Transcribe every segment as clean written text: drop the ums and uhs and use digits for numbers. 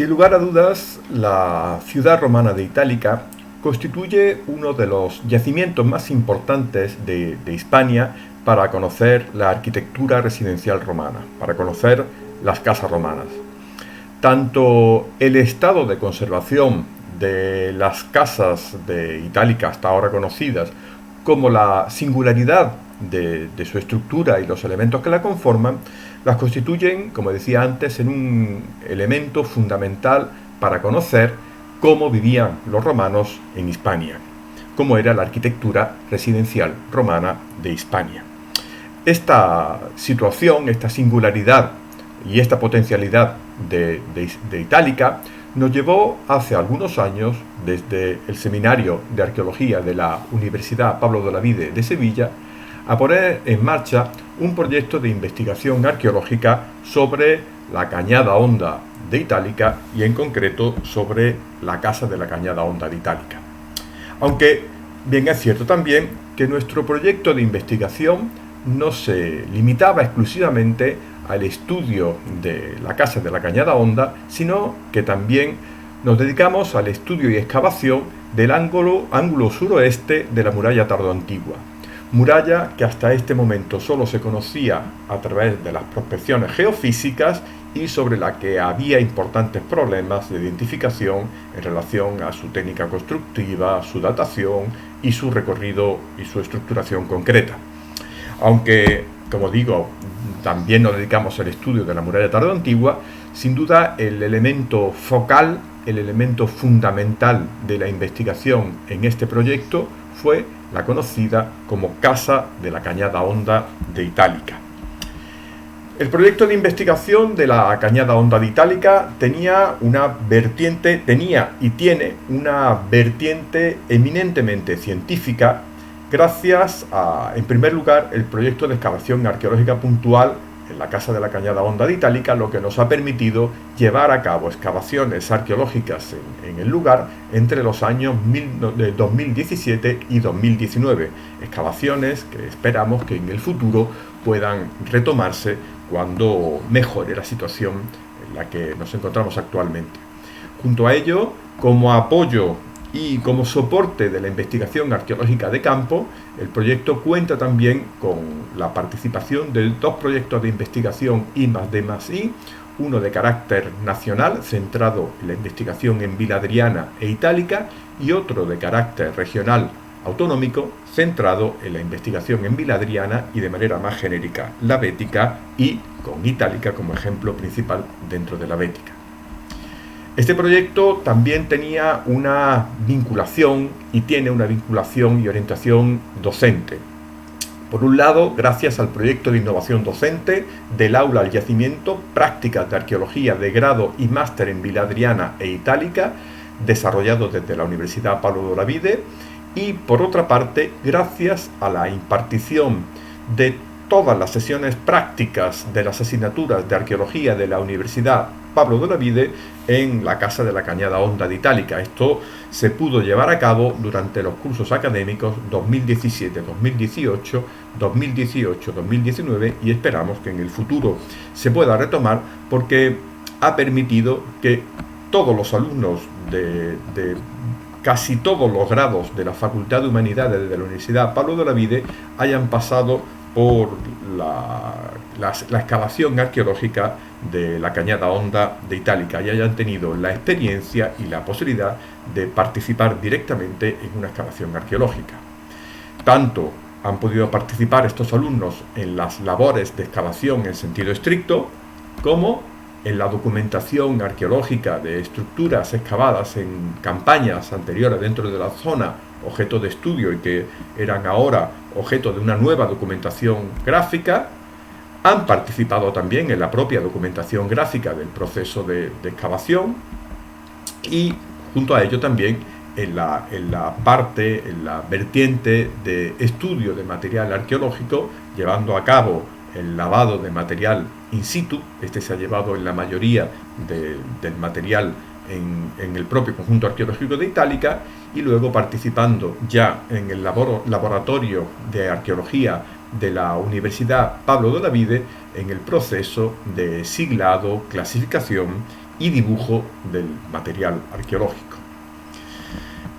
Sin lugar a dudas, la ciudad romana de Itálica constituye uno de los yacimientos más importantes de Hispania para conocer la arquitectura residencial romana, para conocer las casas romanas. Tanto el estado de conservación de las casas de Itálica hasta ahora conocidas, como la singularidad de su estructura y los elementos que la conforman, las constituyen, como decía antes, en un elemento fundamental para conocer cómo vivían los romanos en Hispania, cómo era la arquitectura residencial romana de Hispania. Esta situación, esta singularidad y esta potencialidad de Itálica nos llevó hace algunos años, desde el Seminario de Arqueología de la Universidad Pablo de Olavide de Sevilla, a poner en marcha un proyecto de investigación arqueológica sobre la Cañada Honda de Itálica y en concreto sobre la Casa de la Cañada Honda de Itálica. Aunque bien es cierto también que nuestro proyecto de investigación no se limitaba exclusivamente al estudio de la Casa de la Cañada Honda, sino que también nos dedicamos al estudio y excavación del ángulo suroeste de la muralla tardoantigua. Muralla que hasta este momento solo se conocía a través de las prospecciones geofísicas y sobre la que había importantes problemas de identificación en relación a su técnica constructiva, su datación y su recorrido y su estructuración concreta. Aunque, como digo, también nos dedicamos al estudio de la muralla tardoantigua, sin duda el elemento focal, el elemento fundamental de la investigación en este proyecto fue la conocida como Casa de la Cañada Honda de Itálica. El proyecto de investigación de la Cañada Honda de Itálica tenía y tiene una vertiente eminentemente científica gracias a, en primer lugar, el proyecto de excavación arqueológica puntual en la Casa de la Cañada Honda de Itálica, lo que nos ha permitido llevar a cabo excavaciones arqueológicas en el lugar entre los años 2017 y 2019. Excavaciones que esperamos que en el futuro puedan retomarse cuando mejore la situación en la que nos encontramos actualmente. Junto a ello, como apoyo y como soporte de la investigación arqueológica de campo, el proyecto cuenta también con la participación de dos proyectos de investigación I+D+I, uno de carácter nacional, centrado en la investigación en Vila Adriana e Itálica, y otro de carácter regional autonómico, centrado en la investigación en Vila Adriana y de manera más genérica la bética, y con Itálica como ejemplo principal dentro de la bética. Este proyecto también tenía una vinculación y tiene una vinculación y orientación docente. Por un lado, gracias al proyecto de innovación docente del aula al yacimiento, prácticas de arqueología de grado y máster en Vila Adriana e Itálica, desarrollado desde la Universidad Pablo de Olavide, y por otra parte, gracias a la impartición de todas las sesiones prácticas de las asignaturas de arqueología de la Universidad Pablo de Olavide en la Casa de la Cañada Honda de Itálica. Esto se pudo llevar a cabo durante los cursos académicos 2017-2018, 2018-2019 y esperamos que en el futuro se pueda retomar porque ha permitido que todos los alumnos de casi todos los grados de la Facultad de Humanidades de la Universidad Pablo de Olavide hayan pasado por la excavación arqueológica de la Cañada Honda de Itálica y hayan tenido la experiencia y la posibilidad de participar directamente en una excavación arqueológica. Tanto han podido participar estos alumnos en las labores de excavación en sentido estricto, como en la documentación arqueológica de estructuras excavadas en campañas anteriores dentro de la zona objeto de estudio y que eran ahora objeto de una nueva documentación gráfica. Han participado también en la propia documentación gráfica del proceso de excavación y junto a ello también en la vertiente de estudio de material arqueológico, llevando a cabo el lavado de material in situ. Este se ha llevado en la mayoría del material en el propio conjunto arqueológico de Itálica y luego participando ya en el laboratorio de arqueología de la Universidad Pablo de Olavide en el proceso de siglado, clasificación y dibujo del material arqueológico.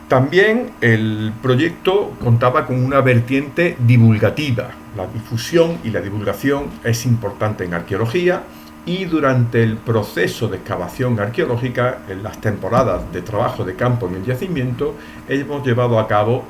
También el proyecto contaba con una vertiente divulgativa. La difusión y la divulgación es importante en arqueología, y durante el proceso de excavación arqueológica, en las temporadas de trabajo de campo en el yacimiento, hemos llevado a cabo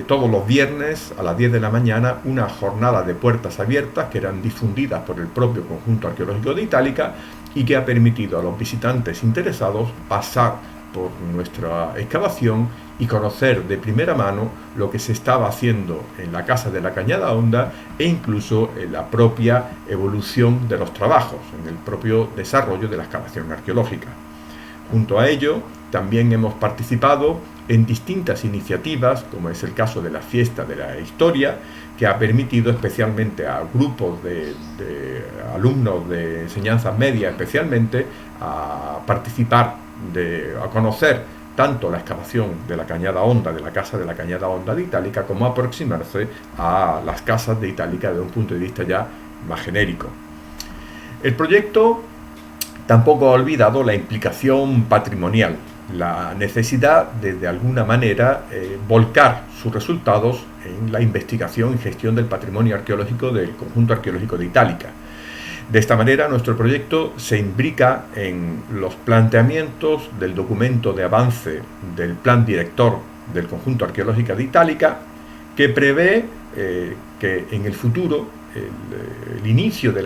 todos los viernes a las 10 de la mañana una jornada de puertas abiertas que eran difundidas por el propio Conjunto Arqueológico de Itálica y que ha permitido a los visitantes interesados pasar por nuestra excavación y conocer de primera mano lo que se estaba haciendo en la Casa de la Cañada Honda e incluso en la propia evolución de los trabajos, en el propio desarrollo de la excavación arqueológica. Junto a ello, también hemos participado en distintas iniciativas, como es el caso de la Fiesta de la Historia, que ha permitido especialmente a grupos de alumnos de enseñanzas medias especialmente a participar, a conocer tanto la excavación de la Cañada Honda, de la Casa de la Cañada Honda de Itálica, como aproximarse a las casas de Itálica desde un punto de vista ya más genérico. El proyecto tampoco ha olvidado la implicación patrimonial, la necesidad de alguna manera volcar sus resultados en la investigación y gestión del patrimonio arqueológico del Conjunto Arqueológico de Itálica. De esta manera, nuestro proyecto se imbrica en los planteamientos del documento de avance del Plan Director del Conjunto Arqueológico de Itálica, que prevé que en el futuro el inicio de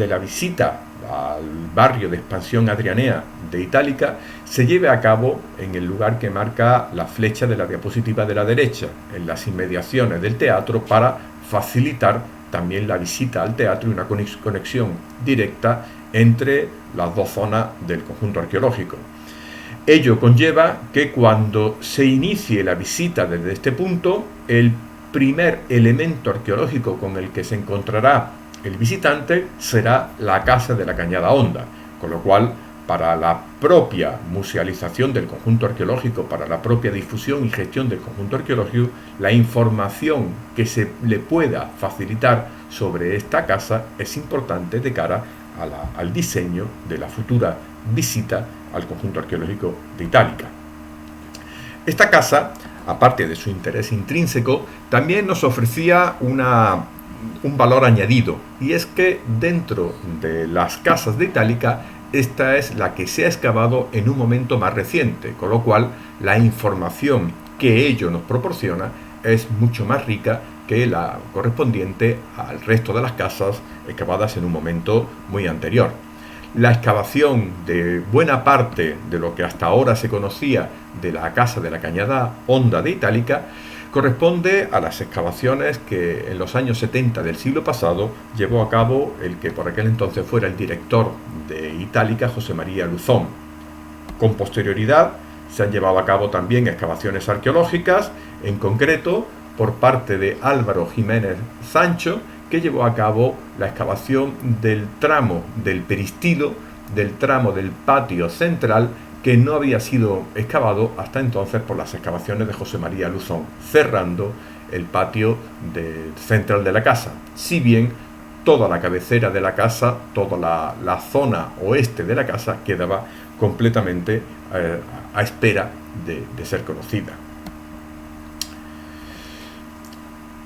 la visita al barrio de expansión adrianea de Itálica se lleve a cabo en el lugar que marca la flecha de la diapositiva de la derecha, en las inmediaciones del teatro, para facilitar también la visita al teatro y una conexión directa entre las dos zonas del conjunto arqueológico. Ello conlleva que cuando se inicie la visita desde este punto, el primer elemento arqueológico con el que se encontrará el visitante será la Casa de la Cañada Honda, con lo cual, para la propia musealización del conjunto arqueológico, para la propia difusión y gestión del conjunto arqueológico, la información que se le pueda facilitar sobre esta casa es importante de cara al diseño de la futura visita al conjunto arqueológico de Itálica. Esta casa, aparte de su interés intrínseco, también nos ofrecía un valor añadido, y es que dentro de las casas de Itálica, esta es la que se ha excavado en un momento más reciente, con lo cual la información que ello nos proporciona es mucho más rica que la correspondiente al resto de las casas excavadas en un momento muy anterior. La excavación de buena parte de lo que hasta ahora se conocía de la Casa de la Cañada Honda de Itálica corresponde a las excavaciones que en los años 70 del siglo pasado llevó a cabo el que por aquel entonces fuera el director de Itálica, José María Luzón. Con posterioridad se han llevado a cabo también excavaciones arqueológicas, en concreto por parte de Álvaro Jiménez Sancho, que llevó a cabo la excavación del tramo del peristilo, del tramo del patio central, que no había sido excavado hasta entonces por las excavaciones de José María Luzón, cerrando el patio central de la casa. Si bien toda la cabecera de la casa, toda la zona oeste de la casa quedaba completamente a espera de ser conocida.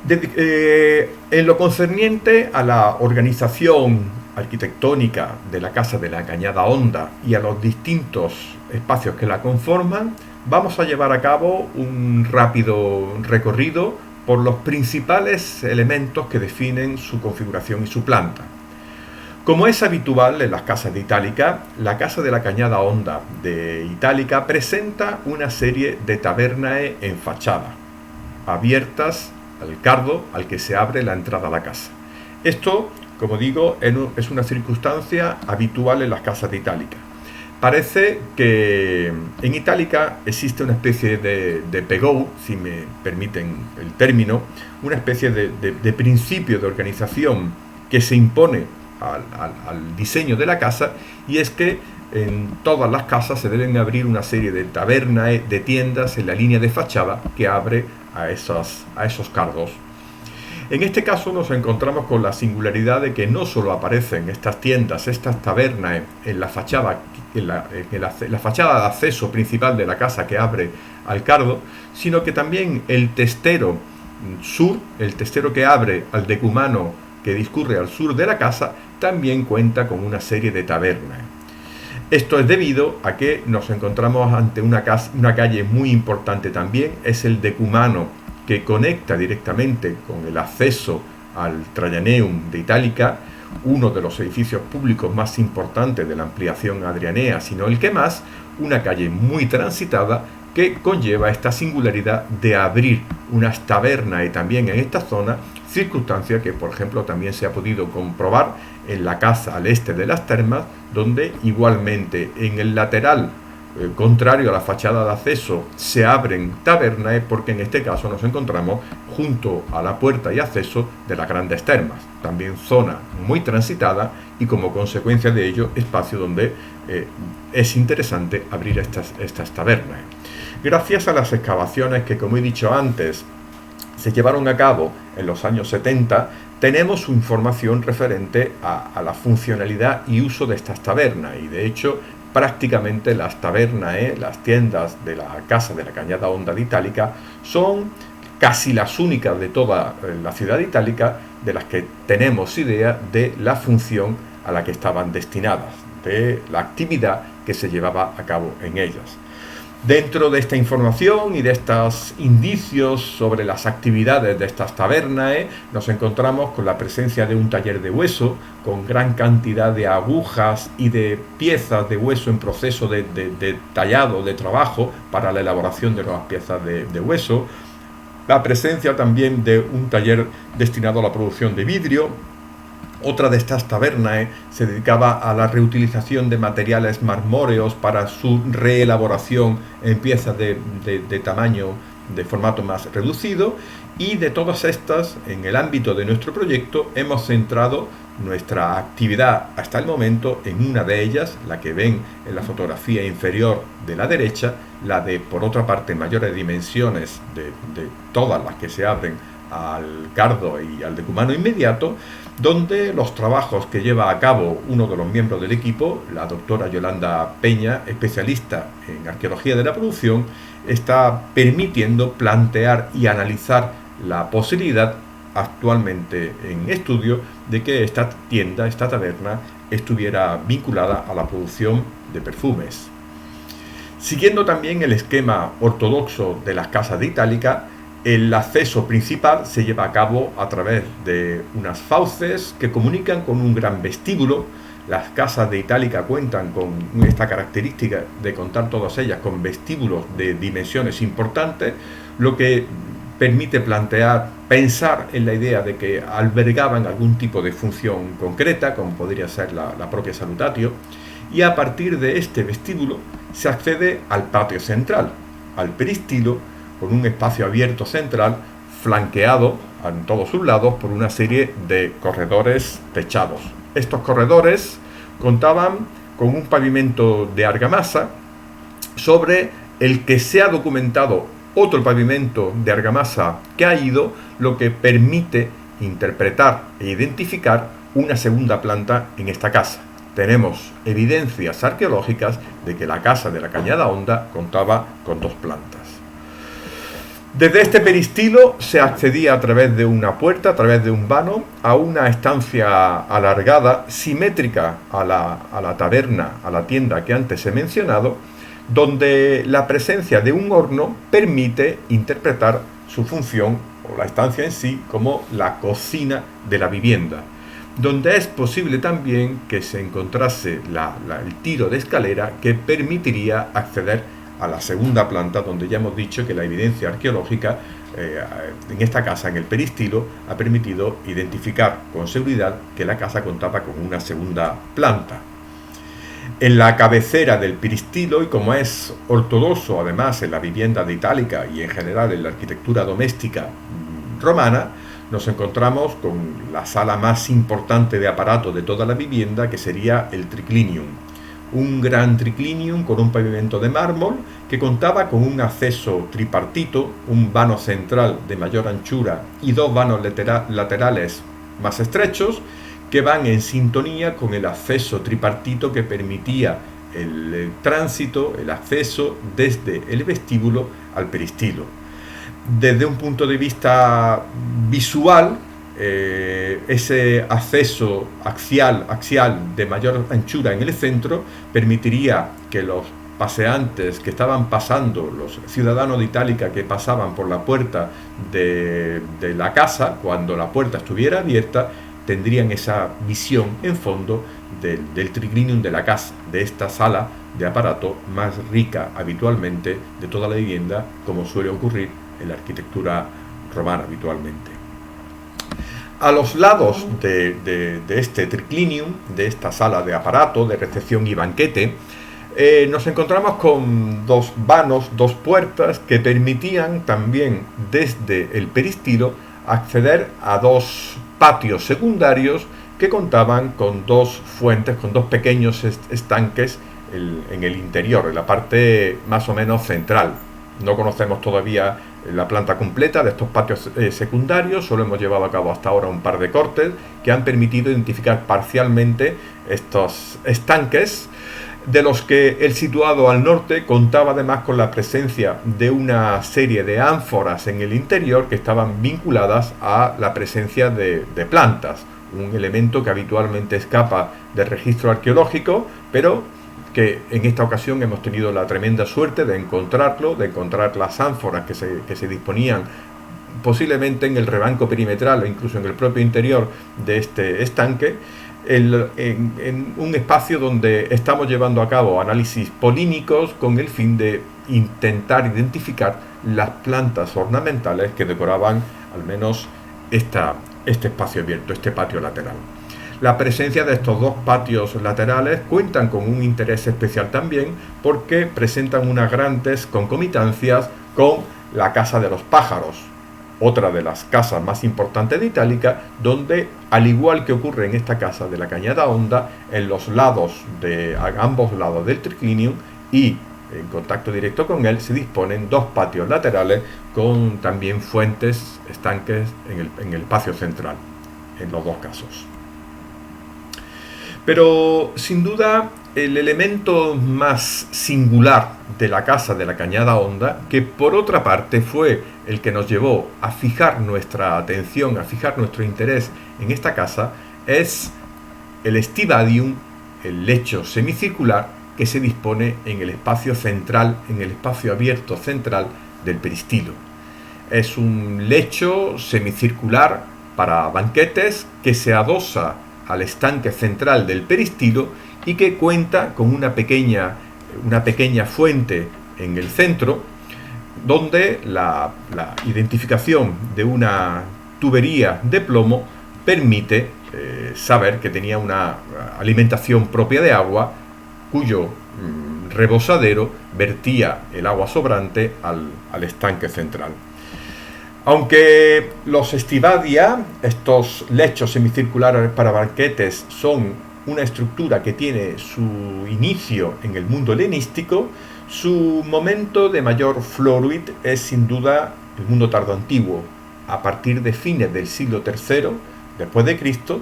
En lo concerniente a la organización arquitectónica de la Casa de la Cañada Honda y a los distintos espacios que la conforman, vamos a llevar a cabo un rápido recorrido por los principales elementos que definen su configuración y su planta. Como es habitual en las casas de Itálica, la Casa de la Cañada Honda de Itálica presenta una serie de tabernae en fachada, abiertas al cardo al que se abre la entrada a la casa. Esto, como digo, es una circunstancia habitual en las casas de Itálica. Parece que en Itálica existe una especie de pegou, si me permiten el término, una especie de principio de organización que se impone al diseño de la casa, y es que en todas las casas se deben abrir una serie de tabernae, de tiendas en la línea de fachada que abre a esos cardos. En este caso nos encontramos con la singularidad de que no solo aparecen estas tiendas, estas tabernas en la fachada, la fachada de acceso principal de la casa que abre al Cardo, sino que también el testero sur, el testero que abre al decumano que discurre al sur de la casa, también cuenta con una serie de tabernas. Esto es debido a que nos encontramos ante una calle muy importante también, es el decumano que conecta directamente con el acceso al Traianeum de Itálica, uno de los edificios públicos más importantes de la ampliación adrianea, sino el que más, una calle muy transitada que conlleva esta singularidad de abrir unas tabernas y también en esta zona, circunstancia que por ejemplo también se ha podido comprobar en la casa al este de las termas, donde igualmente en el lateral contrario a la fachada de acceso se abren tabernas, porque en este caso nos encontramos junto a la puerta y acceso de las grandes termas, también zona muy transitada y como consecuencia de ello espacio donde es interesante abrir estas tabernas. Gracias a las excavaciones que, como he dicho antes, se llevaron a cabo en los años 70, tenemos información referente a la funcionalidad y uso de estas tabernas, y de hecho prácticamente las tabernas, las tiendas de la Casa de la Cañada Honda de Itálica son casi las únicas de toda la ciudad de Itálica de las que tenemos idea de la función a la que estaban destinadas, de la actividad que se llevaba a cabo en ellas. Dentro de esta información y de estos indicios sobre las actividades de estas tabernas, nos encontramos con la presencia de un taller de hueso, con gran cantidad de agujas y de piezas de hueso en proceso de tallado, de trabajo para la elaboración de nuevas piezas de hueso, la presencia también de un taller destinado a la producción de vidrio. Otra de estas tabernas se dedicaba a la reutilización de materiales marmóreos para su reelaboración en piezas de tamaño, de formato más reducido, y de todas estas, en el ámbito de nuestro proyecto, hemos centrado nuestra actividad hasta el momento en una de ellas, la que ven en la fotografía inferior de la derecha, la de, por otra parte, mayores dimensiones de todas las que se abren al Cardo y al decumano inmediato, donde los trabajos que lleva a cabo uno de los miembros del equipo, la doctora Yolanda Peña, especialista en arqueología de la producción, está permitiendo plantear y analizar la posibilidad actualmente en estudio de que esta tienda, esta taberna, estuviera vinculada a la producción de perfumes. Siguiendo también el esquema ortodoxo de las casas de Itálica, el acceso principal se lleva a cabo a través de unas fauces que comunican con un gran vestíbulo. Las casas de Itálica cuentan con esta característica de contar todas ellas con vestíbulos de dimensiones importantes, lo que permite pensar en la idea de que albergaban algún tipo de función concreta, como podría ser la propia salutatio, y a partir de este vestíbulo se accede al patio central, al peristilo, con un espacio abierto central, flanqueado en todos sus lados por una serie de corredores techados. Estos corredores contaban con un pavimento de argamasa sobre el que se ha documentado otro pavimento de argamasa caído, lo que permite interpretar e identificar una segunda planta en esta casa. Tenemos evidencias arqueológicas de que la Casa de la Cañada Honda contaba con dos plantas. Desde este peristilo se accedía a través de una puerta, a través de un vano, a una estancia alargada, simétrica a la taberna, a la tienda que antes he mencionado, donde la presencia de un horno permite interpretar su función, o la estancia en sí, como la cocina de la vivienda, donde es posible también que se encontrase el tiro de escalera que permitiría acceder a la segunda planta, donde ya hemos dicho que la evidencia arqueológica en esta casa, en el peristilo, ha permitido identificar con seguridad que la casa contaba con una segunda planta. En la cabecera del peristilo, y como es ortodoxo además en la vivienda de Itálica y en general en la arquitectura doméstica romana, nos encontramos con la sala más importante de aparato de toda la vivienda, que sería el triclinium, un gran triclinium con un pavimento de mármol que contaba con un acceso tripartito, un vano central de mayor anchura y dos vanos laterales más estrechos que van en sintonía con el acceso tripartito que permitía el tránsito, el acceso desde el vestíbulo al peristilo. Desde un punto de vista visual, ese acceso axial de mayor anchura en el centro permitiría que los paseantes que estaban pasando, los ciudadanos de Itálica que pasaban por la puerta de la casa, cuando la puerta estuviera abierta, tendrían esa visión en fondo del triclinium de la casa, de esta sala de aparato más rica habitualmente de toda la vivienda, como suele ocurrir en la arquitectura romana habitualmente. A los lados de este triclinium, de esta sala de aparato, de recepción y banquete, nos encontramos con dos vanos, dos puertas que permitían también desde el peristilo acceder a dos patios secundarios que contaban con dos fuentes, con dos pequeños estanques en el interior, en la parte más o menos central. No conocemos todavía la planta completa de estos patios secundarios, solo hemos llevado a cabo hasta ahora un par de cortes que han permitido identificar parcialmente estos estanques, de los que el situado al norte contaba además con la presencia de una serie de ánforas en el interior que estaban vinculadas a la presencia de plantas, un elemento que habitualmente escapa del registro arqueológico, pero que en esta ocasión hemos tenido la tremenda suerte de encontrarlo, de encontrar las ánforas que se disponían posiblemente en el rebanco perimetral o incluso en el propio interior de este estanque, en un espacio donde estamos llevando a cabo análisis polímicos con el fin de intentar identificar las plantas ornamentales que decoraban al menos este espacio abierto, este patio lateral. La presencia de estos dos patios laterales cuentan con un interés especial también porque presentan unas grandes concomitancias con la Casa de los Pájaros, otra de las casas más importantes de Itálica, donde, al igual que ocurre en esta casa de la Cañada Honda, en los lados a ambos lados del triclinium y en contacto directo con él se disponen dos patios laterales con también fuentes, estanques en el patio central, en los dos casos. Pero sin duda el elemento más singular de la casa de la Cañada Honda, que por otra parte fue el que nos llevó a fijar nuestra atención, a fijar nuestro interés en esta casa, es el stivadium, el lecho semicircular que se dispone en el espacio central, en el espacio abierto central del peristilo. Es un lecho semicircular para banquetes que se adosa al estanque central del peristilo y que cuenta con una pequeña fuente en el centro, donde la identificación de una tubería de plomo permite saber que tenía una alimentación propia de agua, cuyo rebosadero vertía el agua sobrante al estanque central. Aunque los stivadia, estos lechos semicirculares para banquetes, son una estructura que tiene su inicio en el mundo helenístico, su momento de mayor floruit es sin duda el mundo tardoantiguo. A partir de fines del siglo III después de Cristo,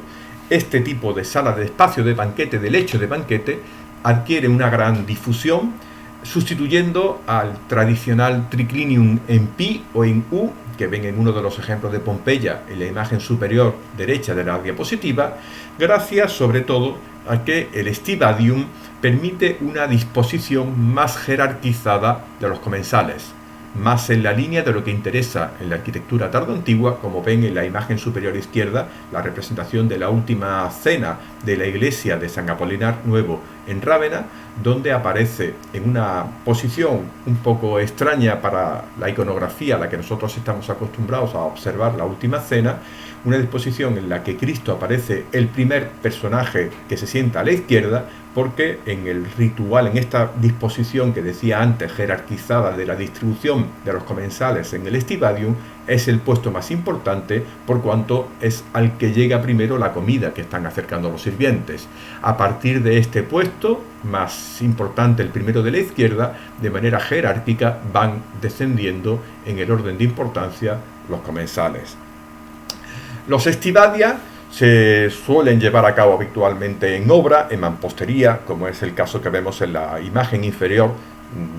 este tipo de sala de espacio de banquete, de lecho de banquete, adquiere una gran difusión, sustituyendo al tradicional triclinium en pi o en U, que ven en uno de los ejemplos de Pompeya en la imagen superior derecha de la diapositiva, gracias sobre todo a que el stivadium permite una disposición más jerarquizada de los comensales, más en la línea de lo que interesa en la arquitectura tardoantigua, como ven en la imagen superior izquierda, la representación de la última cena de la iglesia de San Apolinar Nuevo en Rávena, donde aparece en una posición un poco extraña para la iconografía a la que nosotros estamos acostumbrados a observar la última cena, una disposición en la que Cristo aparece el primer personaje que se sienta a la izquierda, porque en el ritual, en esta disposición que decía antes jerarquizada de la distribución de los comensales en el stivadium, Es el puesto más importante por cuanto es al que llega primero la comida que están acercando los sirvientes. A partir de este puesto, más importante el primero de la izquierda, de manera jerárquica van descendiendo en el orden de importancia los comensales. Los estivadia se suelen llevar a cabo habitualmente en obra, en mampostería, como es el caso que vemos en la imagen inferior,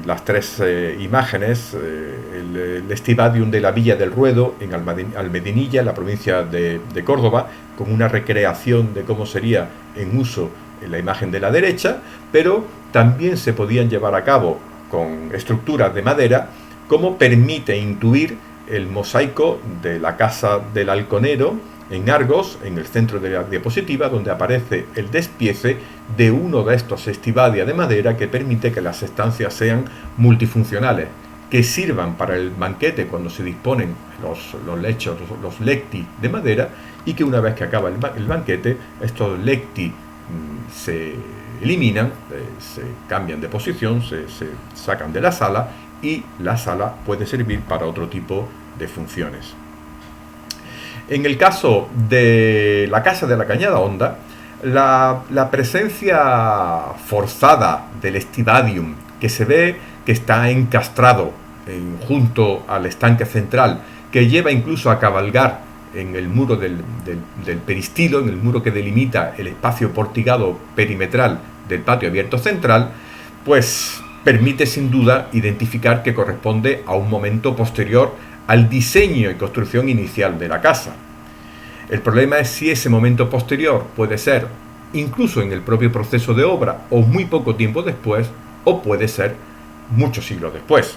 las tres imágenes, el estivadium de la Villa del Ruedo en Almedinilla, la provincia de Córdoba, con una recreación de cómo sería en uso en la imagen de la derecha, pero también se podían llevar a cabo con estructuras de madera, como permite intuir el mosaico de la casa del halconero en Argos, en el centro de la diapositiva, donde aparece el despiece de uno de estos estivadia de madera que permite que las estancias sean multifuncionales, que sirvan para el banquete cuando se disponen los lechos, los lecti de madera, y que una vez que acaba el banquete, estos lecti se eliminan, se cambian de posición, se sacan de la sala, y la sala puede servir para otro tipo de funciones. En el caso de la Casa de la Cañada Honda, la presencia forzada del estivadium, que se ve que está encastrado junto al estanque central, que lleva incluso a cabalgar en el muro del peristilo, en el muro que delimita el espacio porticado perimetral del patio abierto central, pues permite sin duda identificar que corresponde a un momento posterior al diseño y construcción inicial de la casa. El problema es si ese momento posterior puede ser incluso en el propio proceso de obra o muy poco tiempo después, o puede ser muchos siglos después.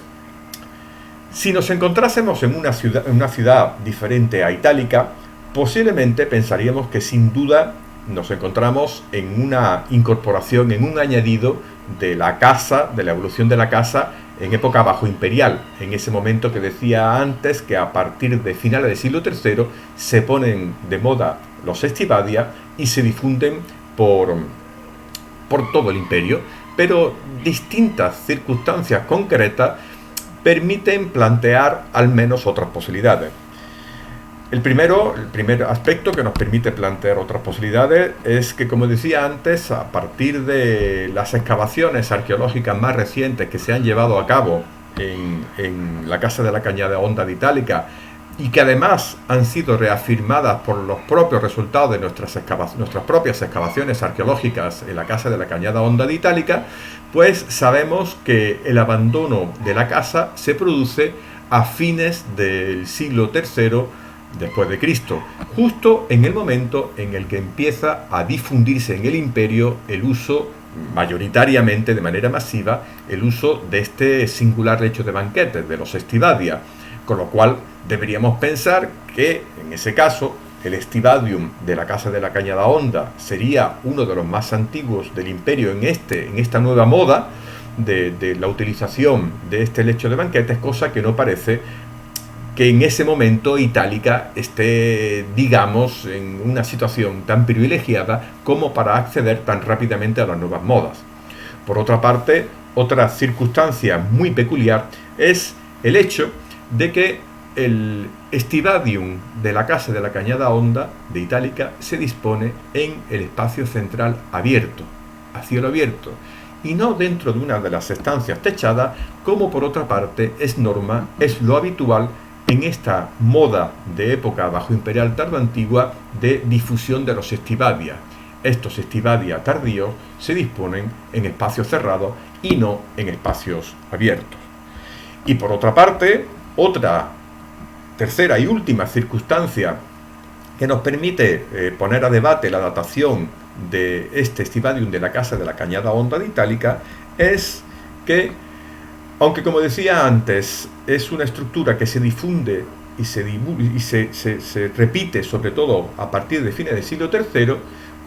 Si nos encontrásemos en una ciudad diferente a Itálica, posiblemente pensaríamos que sin duda nos encontramos en una incorporación, en un añadido de la casa, de la evolución de la casa en época bajo imperial, en ese momento que decía antes que a partir de finales del siglo III se ponen de moda los estivadia y se difunden por todo el imperio, pero distintas circunstancias concretas permiten plantear al menos otras posibilidades. El primer aspecto que nos permite plantear otras posibilidades es que, como decía antes, a partir de las excavaciones arqueológicas más recientes que se han llevado a cabo en la Casa de la Cañada Honda de Itálica, y que además han sido reafirmadas por los propios resultados de nuestras propias excavaciones arqueológicas en la Casa de la Cañada Honda de Itálica, pues sabemos que el abandono de la casa se produce a fines del siglo III después de Cristo, justo en el momento en el que empieza a difundirse en el imperio el uso, mayoritariamente de manera masiva, el uso de este singular lecho de banquetes, de los estivadia, con lo cual deberíamos pensar que en ese caso el estivadium de la Casa de la Cañada Honda sería uno de los más antiguos del imperio en esta nueva moda de la utilización de este lecho de banquetes, cosa que no parece que en ese momento Itálica esté, digamos, en una situación tan privilegiada como para acceder tan rápidamente a las nuevas modas. Por otra parte, otra circunstancia muy peculiar es el hecho de que el estivadium de la Casa de la Cañada Honda de Itálica se dispone en el espacio central abierto, a cielo abierto, y no dentro de una de las estancias techadas, como por otra parte es lo habitual en esta moda de época bajo imperial tardoantigua de difusión de los estivadia. Estos estivadia tardíos se disponen en espacios cerrados y no en espacios abiertos. Y por otra parte, otra tercera y última circunstancia que nos permite poner a debate la datación de este estivadium de la Casa de la Cañada Honda de Itálica es que, aunque como decía antes, es una estructura que se difunde y se repite sobre todo a partir de fines del siglo III,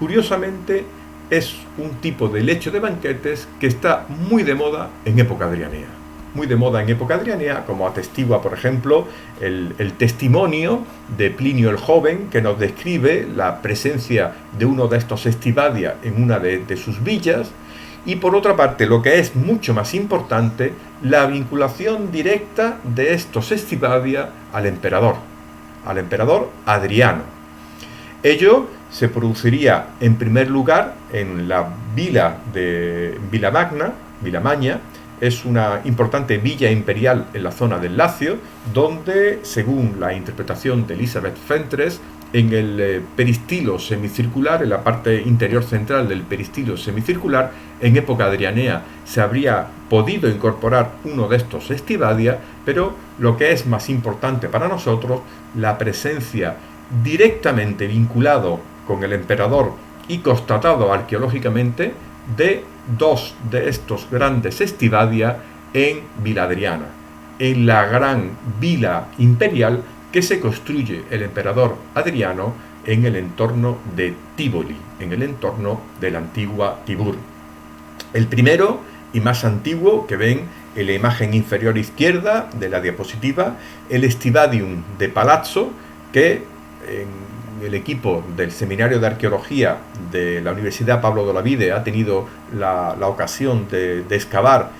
curiosamente es un tipo de lecho de banquetes que está muy de moda en época adrianea. Muy de moda en época adrianea, como atestigua, por ejemplo, el testimonio de Plinio el Joven, que nos describe la presencia de uno de estos estivadia en una de sus villas, Y por otra parte, lo que es mucho más importante, la vinculación directa de estos estibadia al emperador Adriano. Ello se produciría en primer lugar en la vila de Vilamagna. Es una importante villa imperial en la zona del Lacio, donde, según la interpretación de Elizabeth Fentres, en el peristilo semicircular, en la parte interior central del peristilo semicircular, en época adrianea se habría podido incorporar uno de estos estibadia, pero lo que es más importante para nosotros, la presencia directamente vinculado con el emperador y constatado arqueológicamente de dos de estos grandes estibadia en Vila Adriana, en la gran vila imperial que se construye el emperador Adriano en el entorno de Tívoli, en el entorno de la antigua Tibur. El primero y más antiguo que ven en la imagen inferior izquierda de la diapositiva, el Estibadium de Palazzo, que en el equipo del Seminario de Arqueología de la Universidad Pablo de Olavide ha tenido la ocasión de excavar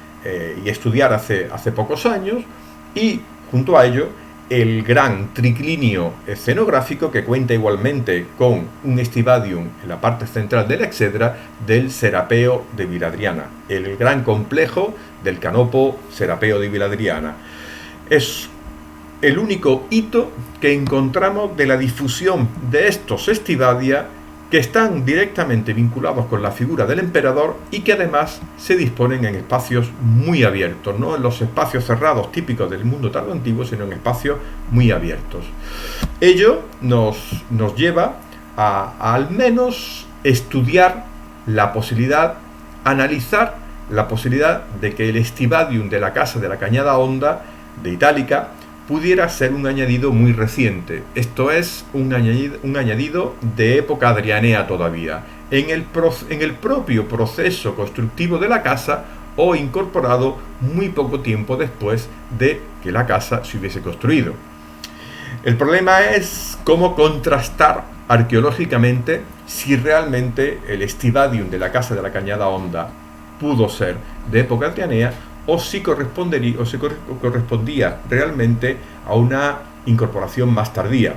y estudiar hace pocos años, y junto a ello el gran triclinio escenográfico que cuenta igualmente con un estibadium en la parte central de la exedra del Serapeo de Viladriana, el gran complejo del canopo Serapeo de Viladriana. Es el único hito que encontramos de la difusión de estos estibadia que están directamente vinculados con la figura del emperador y que además se disponen en espacios muy abiertos, no en los espacios cerrados típicos del mundo tardoantiguo, sino en espacios muy abiertos. Ello nos lleva a al menos estudiar la posibilidad, analizar la posibilidad de que el estibadium de la casa de la Cañada Honda de Itálica pudiera ser un añadido muy reciente, esto es, un añadido de época adrianea todavía, en el propio proceso constructivo de la casa o incorporado muy poco tiempo después de que la casa se hubiese construido. El problema es cómo contrastar arqueológicamente si realmente el estibadium de la casa de la Cañada Honda pudo ser de época adrianea o si correspondía realmente a una incorporación más tardía.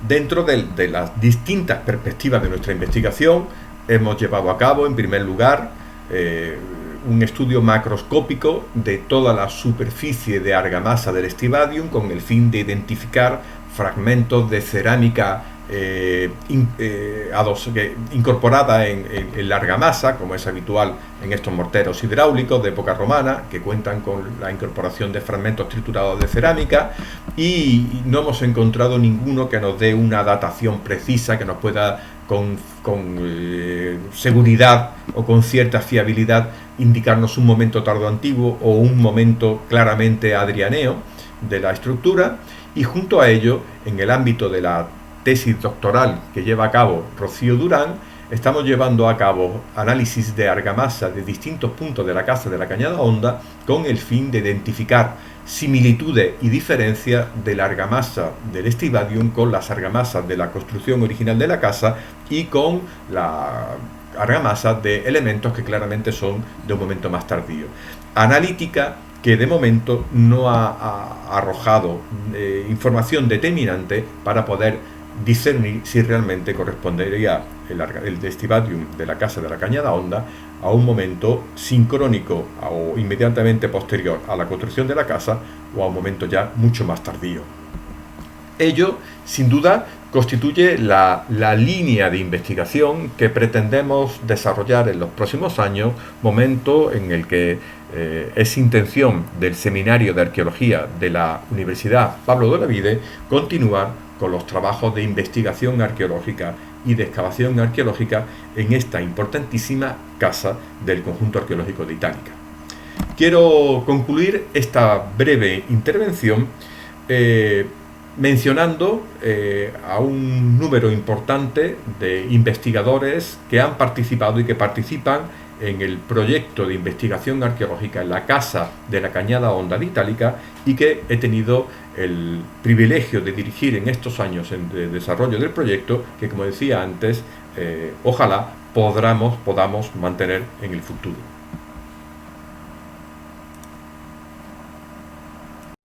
Dentro de las distintas perspectivas de nuestra investigación, hemos llevado a cabo, en primer lugar, un estudio macroscópico de toda la superficie de argamasa del estibadium con el fin de identificar fragmentos de cerámica incorporada en la argamasa, como es habitual en estos morteros hidráulicos de época romana, que cuentan con la incorporación de fragmentos triturados de cerámica, y no hemos encontrado ninguno que nos dé una datación precisa, que nos pueda con seguridad o con cierta fiabilidad indicarnos un momento tardoantiguo o un momento claramente adrianeo de la estructura. Y junto a ello, en el ámbito de la tesis doctoral que lleva a cabo Rocío Durán, estamos llevando a cabo análisis de argamasa de distintos puntos de la casa de la Cañada Honda con el fin de identificar similitudes y diferencias de la argamasa del estibadium con las argamasas de la construcción original de la casa y con la argamasa de elementos que claramente son de un momento más tardío. Analítica que de momento no ha arrojado información determinante para poder discernir si realmente correspondería el estibadium de la casa de la Cañada Honda a un momento sincrónico o inmediatamente posterior a la construcción de la casa o a un momento ya mucho más tardío. Ello, sin duda, constituye la línea de investigación que pretendemos desarrollar en los próximos años, momento en el que es intención del Seminario de Arqueología de la Universidad Pablo de Olavide continuar con los trabajos de investigación arqueológica y de excavación arqueológica en esta importantísima casa del conjunto arqueológico de Itálica. Quiero concluir esta breve intervención mencionando a un número importante de investigadores que han participado y que participan en el proyecto de investigación arqueológica en la casa de la Cañada Honda de Itálica y que he tenido el privilegio de dirigir en estos años de desarrollo del proyecto, que como decía antes, ojalá podamos mantener en el futuro.